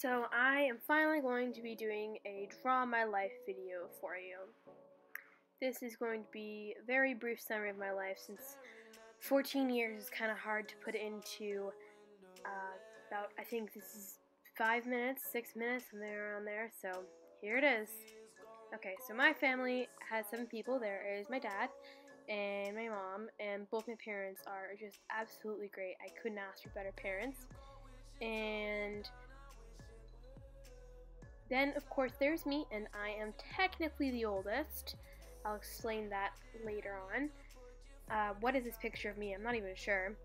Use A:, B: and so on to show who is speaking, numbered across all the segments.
A: So I am finally going to be doing a Draw My Life video for you. This is going to be a very brief summary of my life since 14 years is kind of hard to put into I think this is 5 minutes, 6 minutes, something around there, so here it is. Okay, so my family has 7 people. There is my dad and my mom, and both my parents are just absolutely great. I couldn't ask for better parents. And then, of course, there's me, and I am technically the oldest. I'll explain that later on. What is this picture of me? I'm not even sure.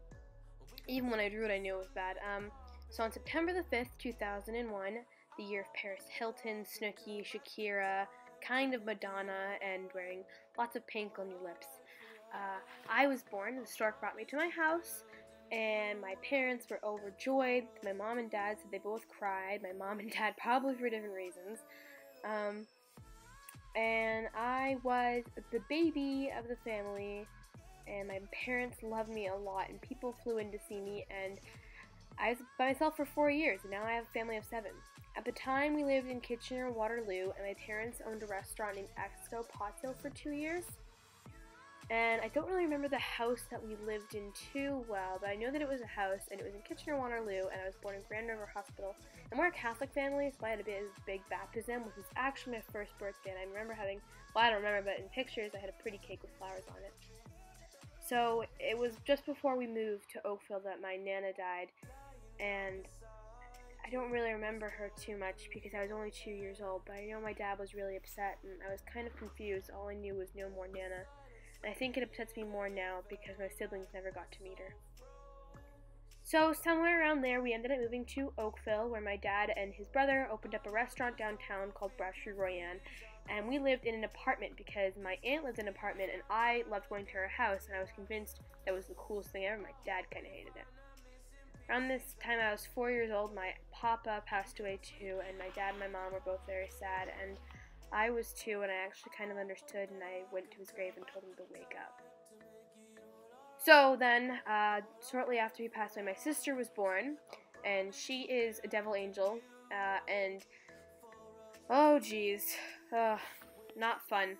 A: Even when I drew it, I knew it was bad. So on September the 5th, 2001, the year of Paris Hilton, Snooki, Shakira, kind of Madonna, and wearing lots of pink on your lips. I was born. The stork brought me to my house, and my parents were overjoyed. My mom and dad said they both cried. My mom and dad probably for different reasons. And I was the baby of the family, and my parents loved me a lot, and people flew in to see me, and I was by myself for 4 years, and now I have a family of 7. At the time, we lived in Kitchener-Waterloo, and my parents owned a restaurant named Exco Pottsville for 2 years. And I don't really remember the house that we lived in too well, but I know that it was a house, and it was in Kitchener-Waterloo, and I was born in Grand River Hospital. And we're a Catholic family, so I had a big baptism, which was actually my first birthday, and I remember having, well, I don't remember, but in pictures, I had a pretty cake with flowers on it. So it was just before we moved to Oakville that my Nana died, and I don't really remember her too much because I was only 2 years old, but I know my dad was really upset, and I was kind of confused. All I knew was no more Nana. And I think it upsets me more now because my siblings never got to meet her. So somewhere around there, we ended up moving to Oakville, where my dad and his brother opened up a restaurant downtown called Brasserie Royale, and we lived in an apartment because my aunt lived in an apartment, and I loved going to her house, and I was convinced that was the coolest thing ever. My dad kind of hated it. Around this time, I was 4 years old. My papa passed away too, and my dad and my mom were both very sad, and I was 2, and I actually kind of understood, and I went to his grave and told him to wake up. So then, shortly after he passed away, my sister was born, and she is a devil angel, and oh geez, not fun.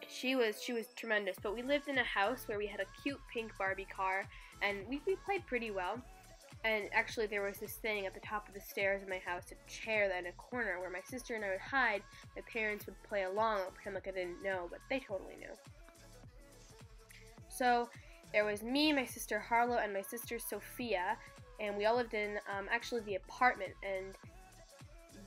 A: She was tremendous, but we lived in a house where we had a cute pink Barbie car, and we played pretty well. And actually, there was this thing at the top of the stairs in my house, a chair that in a corner where my sister and I would hide. My parents would play along and pretend like I didn't know, but they totally knew. So there was me, my sister Harlow, and my sister Sophia, and we all lived in actually the apartment. And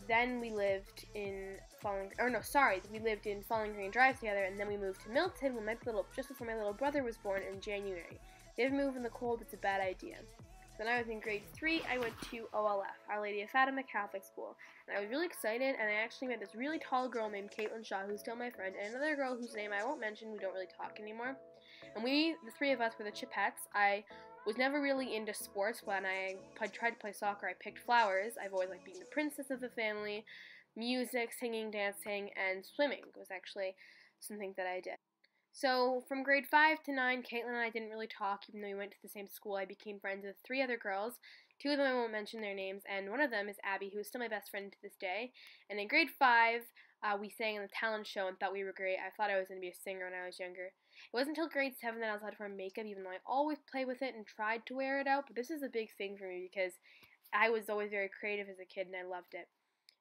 A: then we lived in we lived in Falling Green Drive together, and then we moved to Milton when just before my little brother was born in January. If you move in the cold, it's a bad idea. When I was in grade 3, I went to OLF, Our Lady of Fatima Catholic School, and I was really excited, and I actually met this really tall girl named Caitlin Shaw, who's still my friend, and another girl whose name I won't mention. We don't really talk anymore. And the 3 of us, were the Chipettes. I was never really into sports. When I tried to play soccer, I picked flowers. I've always liked being the princess of the family. Music, singing, dancing, and swimming was actually something that I did. So from grade 5 to 9, Caitlin and I didn't really talk, even though we went to the same school. I became friends with 3 other girls. 2 of them I won't mention their names, and one of them is Abby, who is still my best friend to this day. And in grade 5, we sang in the talent show and thought we were great. I thought I was going to be a singer when I was younger. It wasn't until grade 7 that I was allowed to wear makeup, even though I always played with it and tried to wear it out. But this is a big thing for me because I was always very creative as a kid, and I loved it.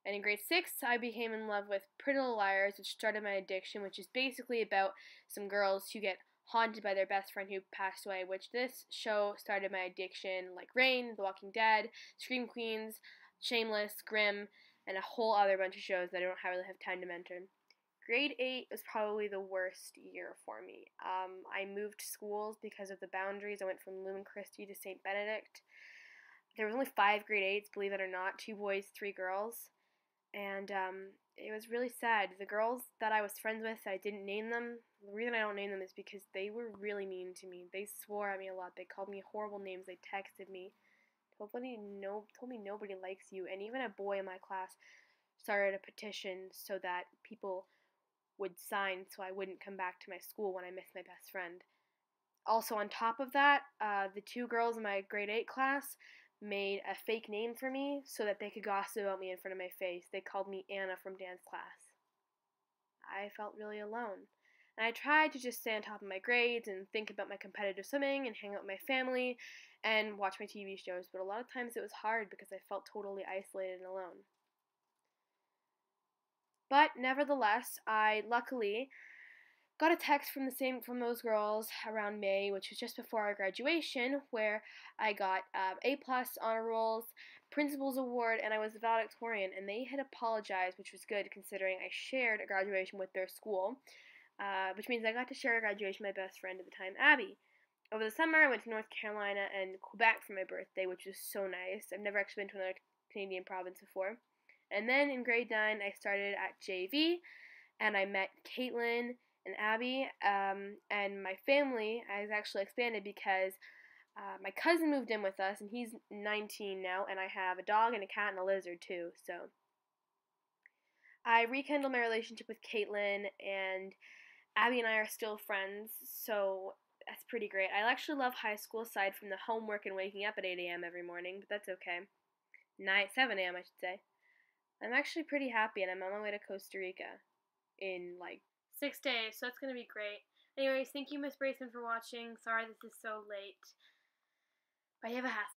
A: And in grade 6, I became in love with Pretty Little Liars, which started my addiction, which is basically about some girls who get haunted by their best friend who passed away, which this show started my addiction, like Rain, The Walking Dead, Scream Queens, Shameless, Grimm, and a whole other bunch of shows that I don't really have time to mention. Grade 8 was probably the worst year for me. I moved schools because of the boundaries. I went from Lumen Christi to St. Benedict. There was only 5 grade 8s, believe it or not, 2 boys, 3 girls. And it was really sad. The girls that I was friends with, I didn't name them. The reason I don't name them is because they were really mean to me. They swore at me a lot. They called me horrible names. They texted me. Told me nobody likes you. And even a boy in my class started a petition so that people would sign so I wouldn't come back to my school when I missed my best friend. Also, on top of that, the 2 girls in my grade 8 class, made a fake name for me so that they could gossip about me in front of my face. They called me Anna from dance class. I felt really alone. And I tried to just stay on top of my grades and think about my competitive swimming and hang out with my family and watch my TV shows, but a lot of times it was hard because I felt totally isolated and alone. But nevertheless, I luckily got a text from those girls around May, which was just before our graduation, where I got A plus honor rolls, principal's award, and I was the valedictorian. And they had apologized, which was good considering I shared a graduation with their school, which means I got to share a graduation with my best friend at the time, Abby. Over the summer, I went to North Carolina and Quebec for my birthday, which was so nice. I've never actually been to another Canadian province before. And then in grade 9, I started at JV, and I met Caitlin and Abby, and my family has actually expanded because my cousin moved in with us, and he's 19 now, and I have a dog and a cat and a lizard too. So I rekindled my relationship with Caitlin, and Abby and I are still friends, so that's pretty great. I actually love high school aside from the homework and waking up at 8 a.m. every morning, but that's okay. 7 a.m. I should say. I'm actually pretty happy, and I'm on my way to Costa Rica in like 6 days, so that's gonna be great. Anyways, thank you, Miss Braceman, for watching. Sorry this is so late, but you have a hassle.